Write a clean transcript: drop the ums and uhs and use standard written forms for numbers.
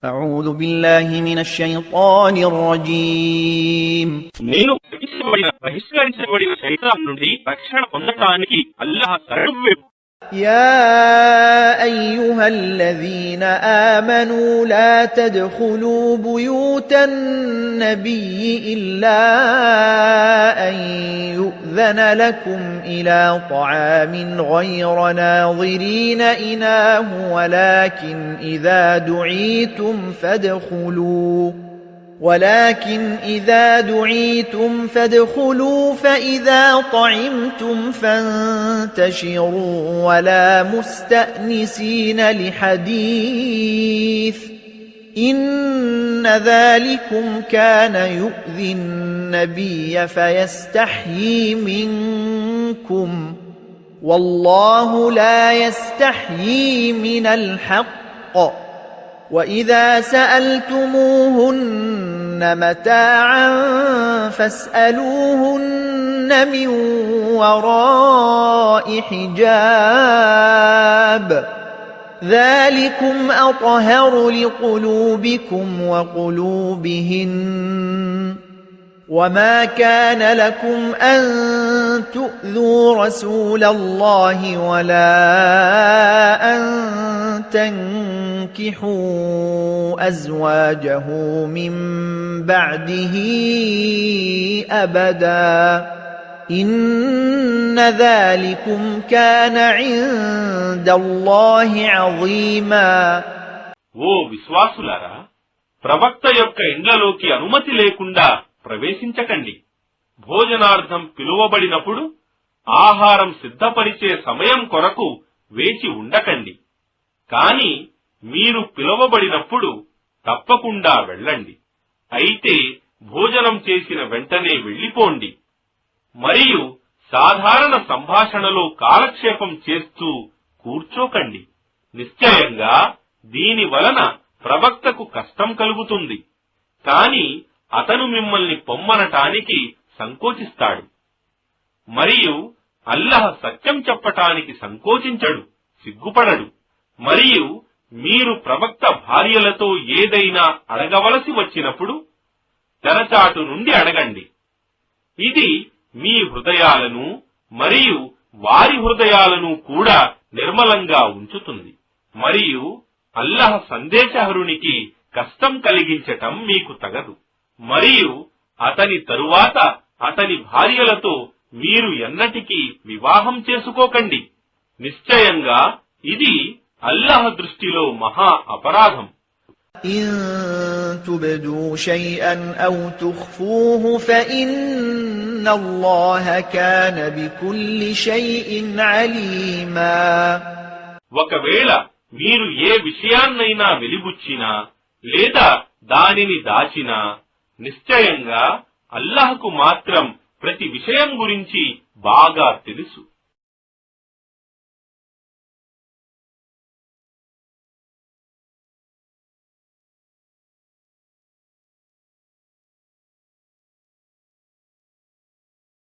أعوذ بالله من الشيطان الرجيم నేను బహిష్కరించబడిన శైతాన్ నుండి రక్షణ పొందడానికి అల్లాహ్ సర్వవ్యాపి. يا أيها الذين آمنوا لا تدخلوا بيوت النبي إلا أن يؤذن لكم إلى طعام غير ناظرين إناه ولكن إذا دعيتم فادخلوا فإذا طعمتم فانتشروا ولا مستأنسين لحديث إن ذلكم كان يؤذي النبي فيستحيي منكم والله لا يستحيي من الحق وإذا سألتموهن متاعا فاسألوهن من وراء حجاب ذلكم أطهر لقلوبكم وقلوبهن وما كان لكم أن تؤذوا رسول الله ولا أن تنكحوا أزواجه من بعده أبدا إن ذلكم كان عند الله عظيما. ఓ విశ్వాసులారా, ప్రవక్త యొక్క ఇండ్లలోకి అనుమతి లేకుండా ప్రవేశించకండి. భోజనార్థం పిలువబడినప్పుడు ఆహారం సిద్ధపరిచే సమయం కొరకు వేచి ఉండకండి. కాని మీరు పిలువబడినప్పుడు తప్పకుండా వెళ్ళండి. అయితే భోజనం చేసిన వెంటనే వెళ్ళిపోండి. మరియు సాధారణ సంభాషణలో కాలక్షేపం చేస్తూ కూర్చోకండి. నిశ్చయంగా దీని వలన ప్రవక్తకు కష్టం కలుగుతుంది. కాని అతను మిమ్మల్ని పొమ్మనటానికి సంకోచిస్తాడు. మరియు అల్లాహ్ సత్యం చెప్పటానికి సంకోచించడు, సిగ్గుపడడు. మరియు మీరు ప్రవక్త భార్యలతో ఏదైనా అడగవలసి వచ్చినప్పుడు తెరచాటు నుండి అడగండి. ఇది మీ హృదయాలను మరియు వారి హృదయాలను కూడా నిర్మలంగా ఉంచుతుంది. మరియు అల్లాహ్ సందేశహరునికి కష్టం కలిగించటం మీకు తగదు. మరియు అతని తరువాత అతని భార్యలతో మీరు ఎన్నటికీ వివాహం చేసుకోకండి. నిశ్చయంగా ఇది అల్లాహ్ దృష్టిలో మహా అపరాధం. إن تبدوا شيئا أو تخفوه فإن الله كان بكل شيء عليما. ఒకవేళ మీరు ఏ విషయాన్నైనా వెలిబుచ్చినా లేదా దానిని దాచినా నిశ్చయంగా అల్లాహ్కు మాత్రం ప్రతి విషయం గురించి బాగా తెలుసు.